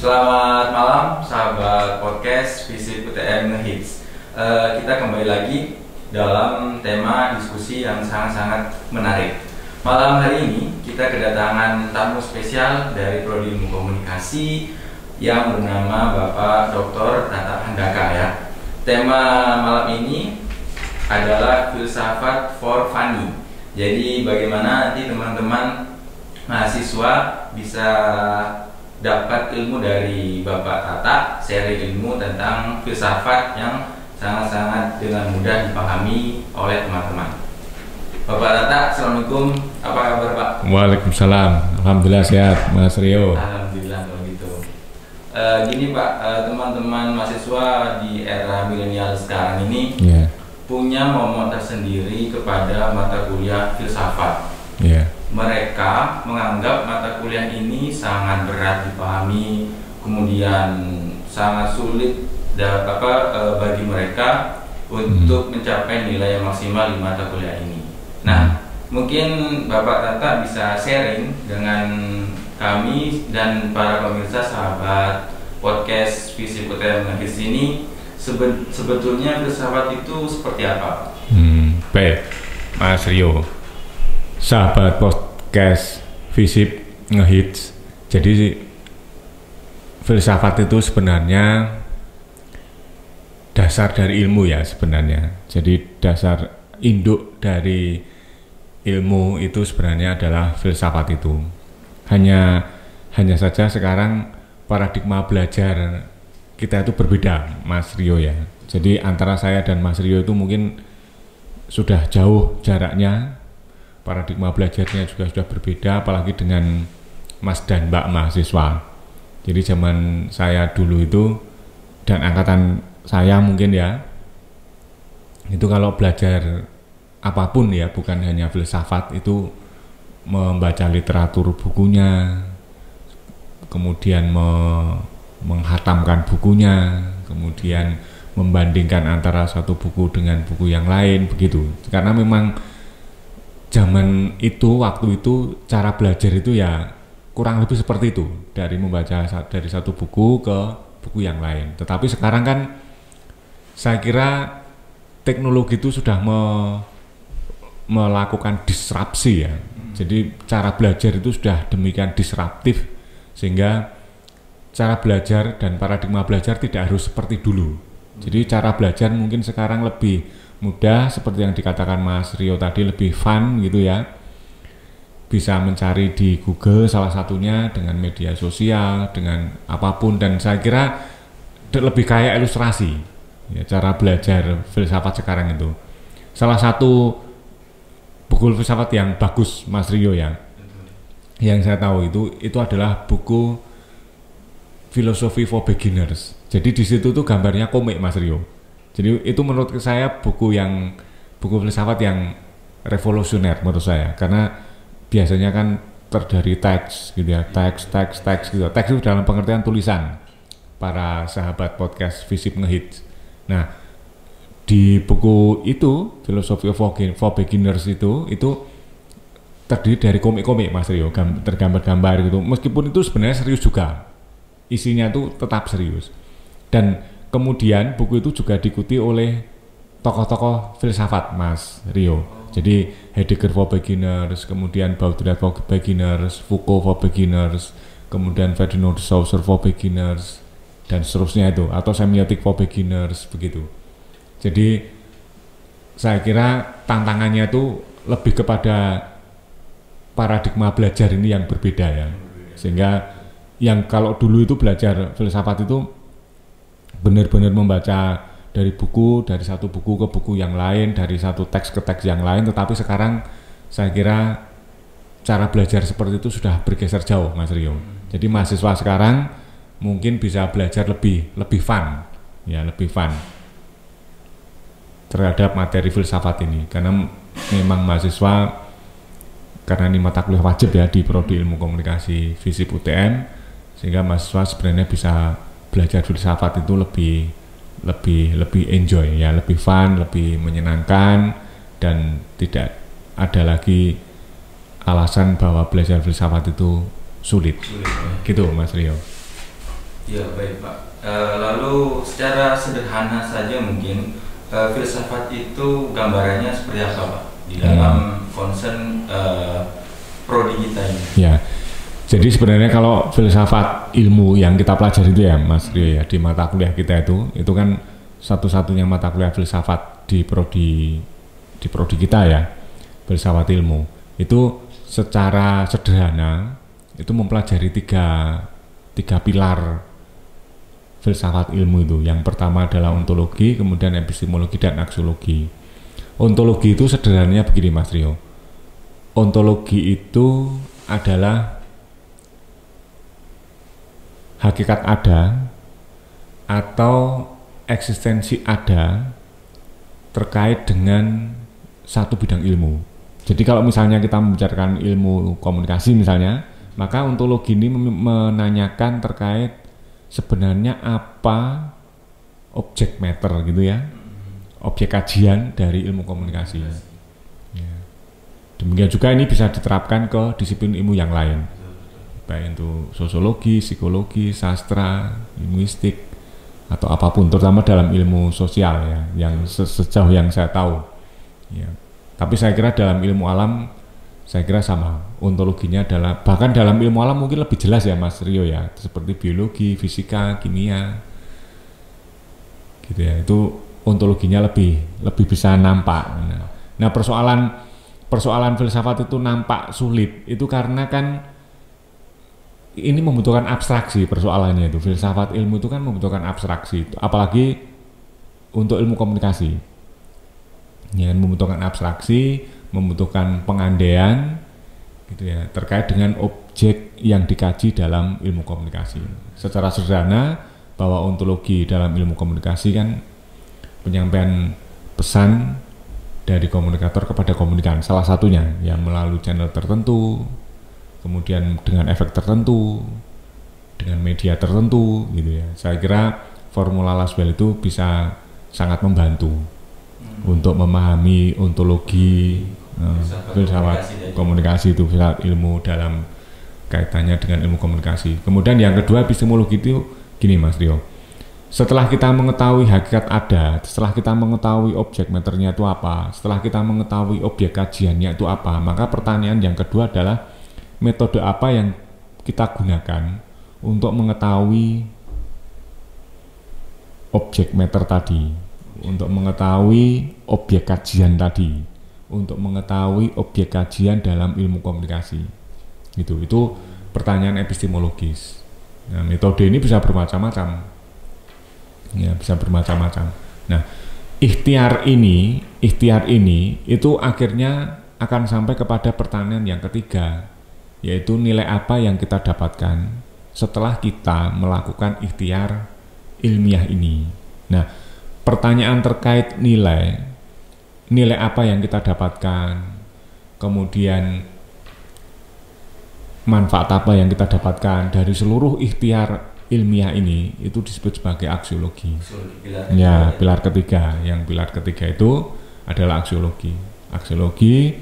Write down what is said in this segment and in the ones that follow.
Selamat malam sahabat podcast FISIP UTM Ngehits. Kita kembali lagi dalam tema diskusi yang sangat-sangat menarik. Malam hari ini kita kedatangan tamu spesial dari Prodi Ilmu Komunikasi yang bernama Bapak Dr. Tata Handaka ya. Tema malam ini adalah filsafat for funny. Jadi bagaimana nanti teman-teman mahasiswa bisa dapat ilmu dari Bapak Tata, sharing ilmu tentang filsafat yang sangat-sangat dengan mudah dipahami oleh teman-teman. Bapak Tata, Assalamualaikum, apa kabar Pak? Waalaikumsalam, Alhamdulillah sehat Mas Rio. Alhamdulillah kalau gitu. Gini Pak, teman-teman mahasiswa di era milenial sekarang ini punya momok tersendiri kepada mata kuliah filsafat. Mereka menganggap mata kuliah ini sangat berat dipahami, kemudian sangat sulit bagi mereka untuk mencapai nilai yang maksimal di mata kuliah ini. Nah, mungkin Bapak Tata bisa sharing dengan kami dan para pemirsa sahabat podcast FISIP UTM Ngehits ini, sebetulnya filsafat itu seperti apa? Baik, Mas Rio. Sahabat podcast FISIP Ngehits. Jadi filsafat itu sebenarnya dasar dari ilmu ya sebenarnya. Jadi dasar induk dari ilmu itu sebenarnya adalah filsafat itu. Hanya saja sekarang paradigma belajar kita itu berbeda, Mas Rio ya. Jadi antara saya dan Mas Rio itu mungkin sudah jauh jaraknya. Paradigma belajarnya juga sudah berbeda, apalagi dengan Mas dan Mbak mahasiswa. Jadi zaman saya dulu itu dan angkatan saya mungkin ya, itu kalau belajar apapun ya, bukan hanya filsafat, itu membaca literatur bukunya, kemudian menghatamkan bukunya, kemudian membandingkan antara satu buku dengan buku yang lain, begitu. Karena memang zaman itu, waktu itu cara belajar itu ya kurang lebih seperti itu, dari membaca dari satu buku ke buku yang lain. Tetapi sekarang kan saya kira teknologi itu sudah melakukan disrupsi ya. Jadi cara belajar itu sudah demikian disruptif sehingga cara belajar dan paradigma belajar tidak harus seperti dulu. Jadi cara belajar mungkin sekarang lebih mudah, seperti yang dikatakan Mas Rio tadi, lebih fun gitu ya. Bisa mencari di Google salah satunya, dengan media sosial, dengan apapun, dan saya kira lebih kayak ilustrasi ya, cara belajar filsafat sekarang itu. Salah satu buku filsafat yang bagus Mas Rio ya, yang saya tahu itu adalah buku Philosophy for Beginners. Jadi di situ tuh gambarnya komik Mas Rio. Jadi itu menurut saya buku filsafat yang revolusioner menurut saya, karena biasanya kan terdiri teks gitu ya, teks gitu. Teks itu dalam pengertian tulisan para sahabat podcast FISIP Ngehits. Nah, di buku itu Philosophy for Beginners itu terdiri dari komik-komik Mas Rio, tergambar-gambar gitu. Meskipun itu sebenarnya serius juga, isinya tuh tetap serius. Dan kemudian buku itu juga diikuti oleh tokoh-tokoh filsafat Mas Rio. Jadi Heidegger for Beginners, kemudian Baudrillard for Beginners, Foucault for Beginners, kemudian Ferdinand Saussure for Beginners, dan seterusnya itu, atau Semiotic for Beginners, begitu. Jadi saya kira tantangannya itu lebih kepada paradigma belajar ini yang berbeda ya. Sehingga yang kalau dulu itu belajar filsafat itu benar-benar membaca dari satu buku ke buku yang lain, dari satu teks ke teks yang lain. Tetapi sekarang saya kira cara belajar seperti itu sudah bergeser jauh Mas Rio. Jadi mahasiswa sekarang mungkin bisa belajar lebih fun ya, lebih fun terhadap materi filsafat ini, karena memang mahasiswa, karena ini mata kuliah wajib ya di Prodi Ilmu Komunikasi FISIP UTM, sehingga mahasiswa sebenarnya bisa belajar filsafat itu lebih enjoy ya, lebih fun, lebih menyenangkan, dan tidak ada lagi alasan bahwa belajar filsafat itu sulit. Gitu Mas Rio. Ya baik Pak. Lalu secara sederhana saja mungkin filsafat itu gambarannya seperti apa Pak di dalam concern prodi kita ini? Ya, jadi sebenarnya kalau filsafat ilmu yang kita pelajari itu ya Mas Rio ya, di mata kuliah kita itu kan satu-satunya mata kuliah filsafat di prodi kita ya, filsafat ilmu. Itu secara sederhana itu mempelajari tiga pilar filsafat ilmu itu. Yang pertama adalah ontologi, kemudian epistemologi dan aksiologi. Ontologi itu sederhananya begini Mas Rio. Ontologi itu adalah hakikat ada atau eksistensi ada terkait dengan satu bidang ilmu. Jadi kalau misalnya kita membicarakan ilmu komunikasi misalnya, maka ontologi ini menanyakan terkait sebenarnya apa objek matter gitu ya, objek kajian dari ilmu komunikasi. Ya. Demikian juga ini bisa diterapkan ke disiplin ilmu yang lain, baik itu sosiologi, psikologi, sastra, linguistik, atau apapun, terutama dalam ilmu sosial ya, yang sejauh yang saya tahu. Ya. Tapi saya kira dalam ilmu alam, saya kira sama. Ontologinya adalah, bahkan dalam ilmu alam mungkin lebih jelas ya Mas Rio ya, seperti biologi, fisika, kimia, gitu ya. Itu ontologinya lebih bisa nampak. Nah persoalan filsafat itu nampak sulit itu karena kan ini membutuhkan abstraksi persoalannya itu. Filsafat ilmu itu kan membutuhkan abstraksi, apalagi untuk ilmu komunikasi. Ya, membutuhkan abstraksi, membutuhkan pengandaian gitu ya, terkait dengan objek yang dikaji dalam ilmu komunikasi. Secara sederhana bahwa ontologi dalam ilmu komunikasi kan penyampaian pesan dari komunikator kepada komunikan, salah satunya yang melalui channel tertentu, kemudian dengan efek tertentu, dengan media tertentu gitu ya. Saya kira formula Lasswell itu bisa sangat membantu untuk memahami ontologi, filsafat komunikasi itu, filsafat ilmu dalam kaitannya dengan ilmu komunikasi. Kemudian yang kedua epistemologi itu gini Mas Rio, setelah kita mengetahui hakikat ada, setelah kita mengetahui objek materinya itu apa, setelah kita mengetahui objek kajiannya itu apa, maka pertanyaan yang kedua adalah metode apa yang kita gunakan untuk mengetahui objek matter tadi, untuk mengetahui objek kajian tadi, untuk mengetahui objek kajian dalam ilmu komunikasi. Itu pertanyaan epistemologis. Nah, metode ini bisa bermacam-macam. Ya, bisa bermacam-macam. Nah, ikhtiar ini itu akhirnya akan sampai kepada pertanyaan yang ketiga, yaitu nilai apa yang kita dapatkan setelah kita melakukan ikhtiar ilmiah ini. Nah, pertanyaan terkait nilai apa yang kita dapatkan, kemudian manfaat apa yang kita dapatkan dari seluruh ikhtiar ilmiah ini, itu disebut sebagai aksiologi. Ya, pilar ketiga. Yang pilar ketiga itu adalah aksiologi. Aksiologi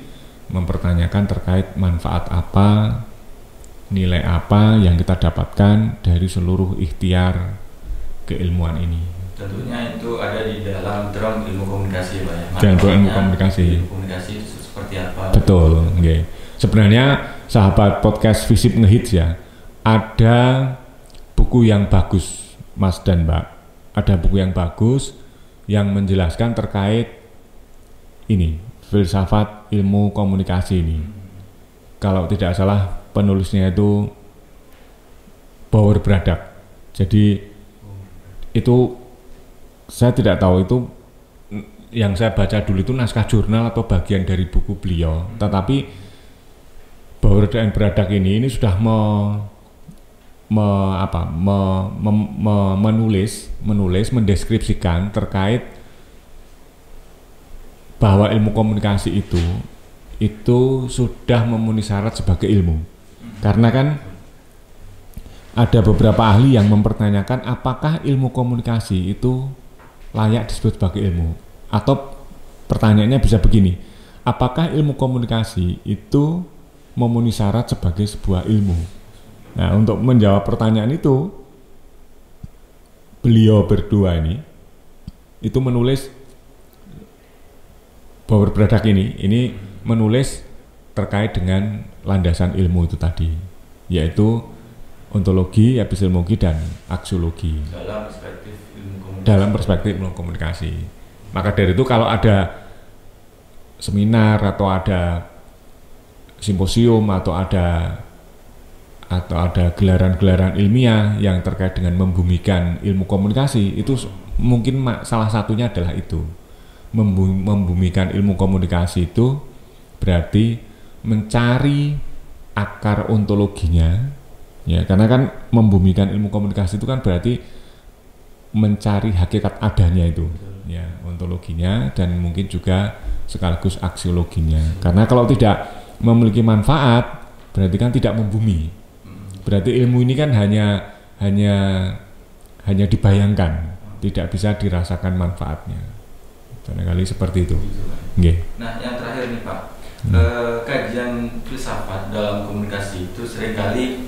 mempertanyakan terkait manfaat apa, nilai apa yang kita dapatkan dari seluruh ikhtiar keilmuan ini. Tentunya itu ada di dalam term ilmu komunikasi Pak ya. Dan ilmu komunikasi. Ilmu komunikasi itu seperti apa? Betul. Okay. Sebenarnya sahabat podcast Visip Ngehits ya, ada buku yang bagus Mas dan Mbak, ada buku yang bagus yang menjelaskan terkait ini, filsafat ilmu komunikasi ini. Kalau tidak salah penulisnya itu Bauer Bradak. Jadi itu saya tidak tahu itu yang saya baca dulu itu naskah jurnal atau bagian dari buku beliau. Tetapi Bauer dan Bradak ini sudah menulis, mendeskripsikan terkait bahwa ilmu komunikasi itu sudah memenuhi syarat sebagai ilmu. Karena kan ada beberapa ahli yang mempertanyakan apakah ilmu komunikasi itu layak disebut sebagai ilmu. Atau pertanyaannya bisa begini, apakah ilmu komunikasi itu memenuhi syarat sebagai sebuah ilmu? Nah, untuk menjawab pertanyaan itu beliau berdua ini itu menulis bahwa Bradak ini menulis terkait dengan landasan ilmu itu tadi, yaitu ontologi, epistemologi, dan aksiologi dalam perspektif ilmu komunikasi. Maka dari itu kalau ada seminar atau ada simposium atau ada gelaran-gelaran ilmiah yang terkait dengan membumikan ilmu komunikasi, itu mungkin salah satunya adalah itu. Membumikan ilmu komunikasi itu berarti mencari akar ontologinya, ya, karena kan membumikan ilmu komunikasi itu kan berarti mencari hakikat adanya itu, ya, ontologinya, dan mungkin juga sekaligus aksiologinya. Karena kalau tidak memiliki manfaat berarti kan tidak membumi. Berarti ilmu ini kan hanya dibayangkan, tidak bisa dirasakan manfaatnya. Barangkali seperti itu. Okay. Nah, yang terakhir nih Pak, kajian filsafat dalam komunikasi itu seringkali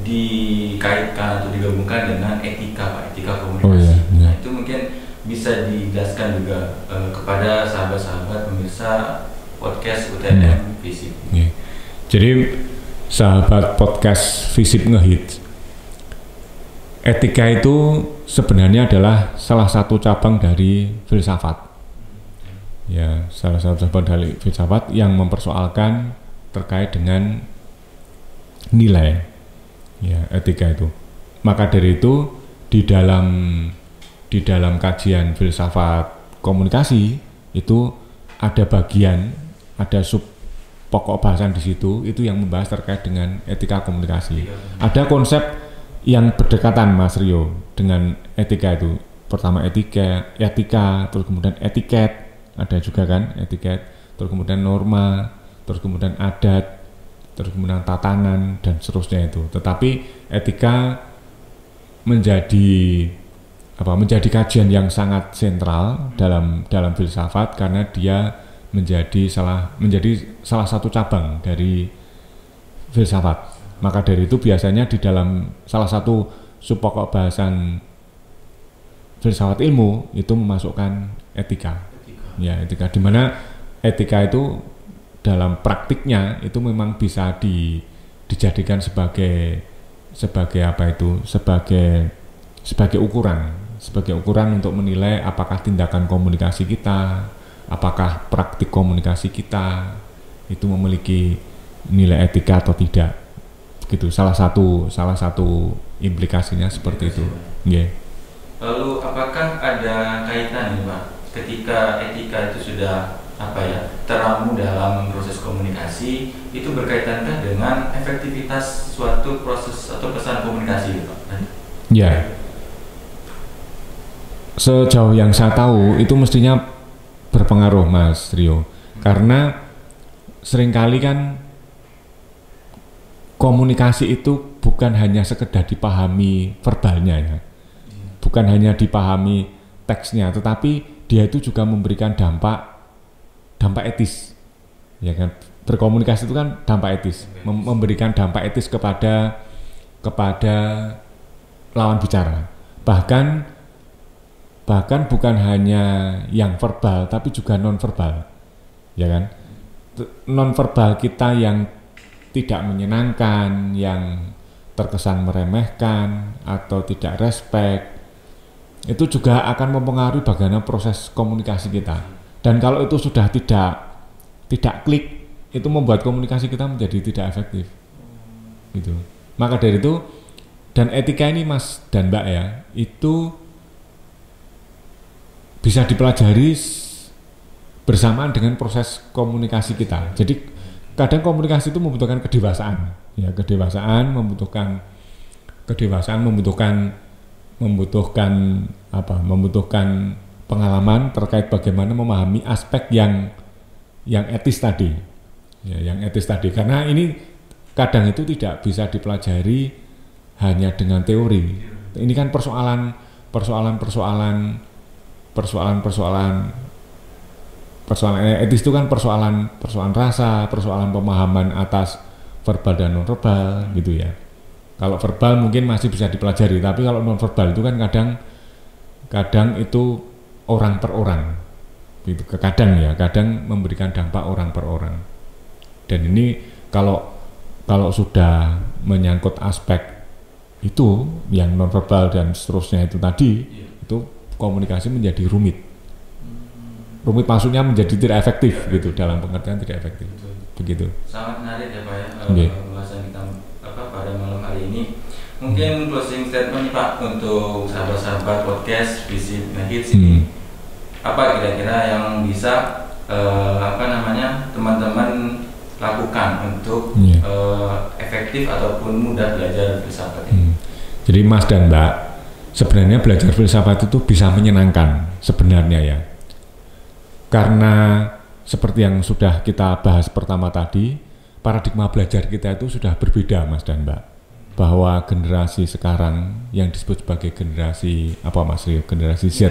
dikaitkan atau digabungkan dengan etika Pak, etika komunikasi. Oh, iya. Nah, itu mungkin bisa dijelaskan juga kepada sahabat-sahabat pemirsa podcast UTM Visip. Okay. Jadi sahabat podcast Visip Ngehits, etika itu sebenarnya adalah salah satu cabang dari filsafat. Ya, salah satu cabang dari filsafat yang mempersoalkan terkait dengan nilai, ya, etika itu. Maka dari itu di dalam kajian filsafat komunikasi itu ada sub pokok bahasan di situ itu yang membahas terkait dengan etika komunikasi. Ada konsep yang berdekatan Mas Rio dengan etika itu. Pertama etika, terus kemudian etiket, ada juga kan etiket, terus kemudian norma, terus kemudian adat, terus kemudian tatanan, dan seterusnya itu. Tetapi etika menjadi kajian yang sangat sentral dalam filsafat karena dia menjadi salah satu cabang dari filsafat. Maka dari itu biasanya di dalam salah satu sub pokok bahasan filsafat ilmu itu memasukkan etika. Ya, etika, di mana etika itu dalam praktiknya itu memang bisa dijadikan sebagai ukuran untuk menilai apakah tindakan komunikasi kita, apakah praktik komunikasi kita itu memiliki nilai etika atau tidak. Gitu, salah satu implikasinya seperti itu. Yeah. Lalu apakah ada kaitan nih Pak, ketika etika itu sudah teramu dalam proses komunikasi, itu berkaitankah dengan efektivitas suatu proses atau pesan komunikasi Pak? Ya, sejauh yang saya tahu itu mestinya berpengaruh Mas Rio, karena seringkali kan komunikasi itu bukan hanya sekedar dipahami verbalnya, ya, bukan hanya dipahami teksnya, tetapi dia itu juga memberikan dampak etis, ya kan? Berkomunikasi itu kan dampak etis, memberikan dampak etis kepada lawan bicara. Bahkan bukan hanya yang verbal, tapi juga non verbal, ya kan? Non verbal kita yang tidak menyenangkan, yang terkesan meremehkan atau tidak respect, itu juga akan mempengaruhi bagaimana proses komunikasi kita. Dan kalau itu sudah tidak klik, itu membuat komunikasi kita menjadi tidak efektif. Gitu. Maka dari itu, dan etika ini Mas dan Mbak ya, itu bisa dipelajari bersamaan dengan proses komunikasi kita. Jadi kadang komunikasi itu membutuhkan kedewasaan, ya, membutuhkan pengalaman terkait bagaimana memahami aspek yang etis tadi, ya, karena ini kadang itu tidak bisa dipelajari hanya dengan teori. Ini kan persoalan etis itu kan persoalan rasa, persoalan pemahaman atas verbal dan non verbal, gitu ya. Kalau verbal mungkin masih bisa dipelajari, tapi kalau non verbal itu kan kadang kadang itu orang per orang, itu kadang memberikan dampak orang per orang. Dan ini kalau sudah menyangkut aspek itu yang nonverbal dan seterusnya itu tadi, itu komunikasi menjadi rumit. Rumit maksudnya menjadi tidak efektif gitu, dalam pengertian tidak efektif. Begitu. Sangat menarik ya Pak ya, pembahasan kita pada malam hari ini. Mungkin closing statement nih Pak untuk sahabat-sahabat podcast Visit Ngehits ini. Apa kira-kira yang bisa teman-teman lakukan untuk efektif ataupun mudah belajar filsafat ini? Jadi Mas dan Mbak, sebenarnya belajar filsafat itu bisa menyenangkan sebenarnya ya. Karena seperti yang sudah kita bahas pertama tadi, paradigma belajar kita itu sudah berbeda Mas dan Mbak. Bahwa generasi sekarang yang disebut sebagai generasi apa Mas Rio? Generasi Z,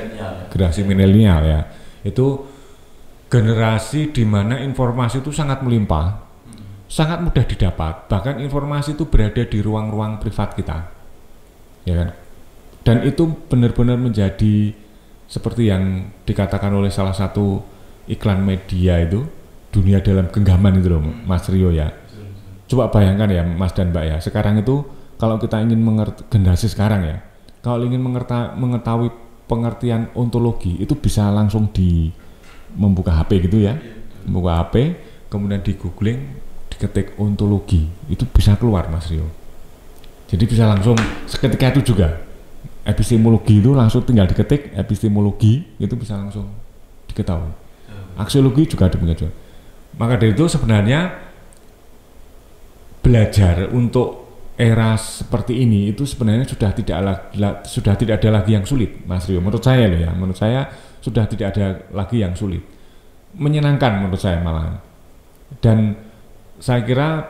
generasi milenial ya. Itu generasi di mana informasi itu sangat melimpah, sangat mudah didapat. Bahkan informasi itu berada di ruang-ruang privat kita, ya kan? Dan itu benar-benar menjadi seperti yang dikatakan oleh salah satu iklan media itu, dunia dalam genggaman itu loh, Mas Rio ya. Coba bayangkan ya Mas dan Mbak ya, sekarang itu kalau kita ingin mengerti generasi sekarang ya, kalau ingin mengetahui pengertian ontologi itu bisa langsung membuka HP gitu ya, membuka HP, kemudian di googling, diketik ontologi, itu bisa keluar Mas Rio. Jadi bisa langsung seketika itu juga. Epistemologi itu langsung tinggal diketik, epistemologi itu bisa langsung diketahui. Aksiologi juga demikian juga. Maka dari itu sebenarnya belajar untuk era seperti ini itu sebenarnya sudah tidak ada lagi yang sulit, Mas Rio. Menurut saya loh ya, menurut saya sudah tidak ada lagi yang sulit. Menyenangkan menurut saya malah. Dan saya kira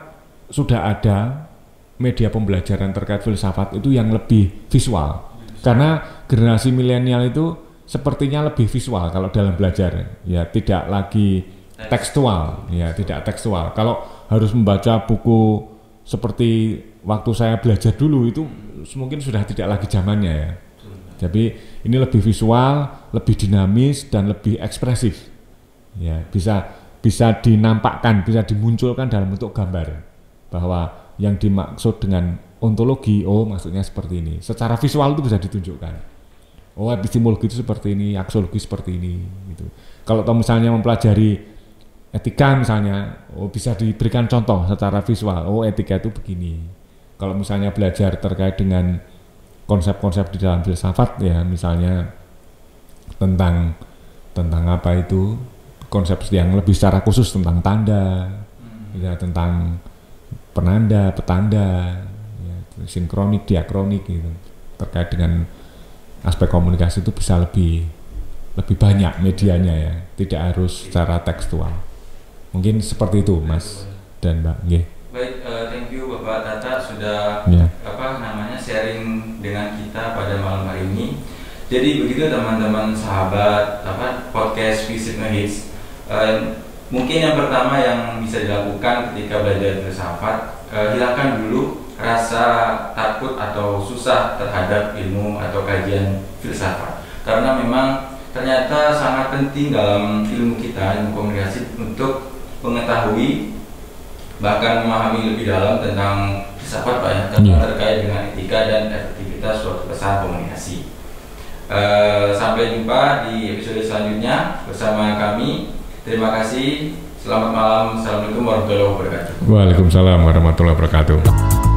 sudah ada media pembelajaran terkait filsafat itu yang lebih visual. Karena generasi milenial itu sepertinya lebih visual kalau dalam belajar. Ya, tidak lagi tekstual, ya, tidak tekstual. Kalau harus membaca buku seperti waktu saya belajar dulu itu mungkin sudah tidak lagi zamannya ya. Jadi ini lebih visual, lebih dinamis dan lebih ekspresif. Ya, bisa dinampakkan, bisa dimunculkan dalam bentuk gambar bahwa yang dimaksud dengan ontologi, oh maksudnya seperti ini. Secara visual itu bisa ditunjukkan. Oh, epistemologi itu seperti ini, aksiologi seperti ini gitu. Kalau misalnya mempelajari etika misalnya, oh bisa diberikan contoh secara visual. Oh, etika itu begini. Kalau misalnya belajar terkait dengan konsep-konsep di dalam filsafat ya, misalnya tentang apa itu konsep yang lebih secara khusus tentang tanda, ya, tentang penanda, petanda, ya, sinkronik, diakronik gitu. Terkait dengan aspek komunikasi itu bisa lebih banyak medianya ya, tidak harus secara tekstual. Mungkin seperti itu Mas dan Mbak. Yeah. Baik, thank you Bapak Tata sudah sharing dengan kita pada malam hari ini. Jadi begitu teman-teman sahabat podcast Visit Ngehits. Mungkin yang pertama yang bisa dilakukan ketika belajar filsafat, hilangkan dulu rasa takut atau susah terhadap ilmu atau kajian filsafat. Karena memang ternyata sangat penting dalam ilmu kita, ilmu komunikasi, untuk mengetahui bahkan memahami lebih dalam tentang filsafat Pak ya, terkait dengan etika dan efektivitas suatu pesan komunikasi. Sampai jumpa di episode selanjutnya bersama kami. Terima kasih. Selamat malam. Assalamualaikum warahmatullahi wabarakatuh. Waalaikumsalam warahmatullahi wabarakatuh.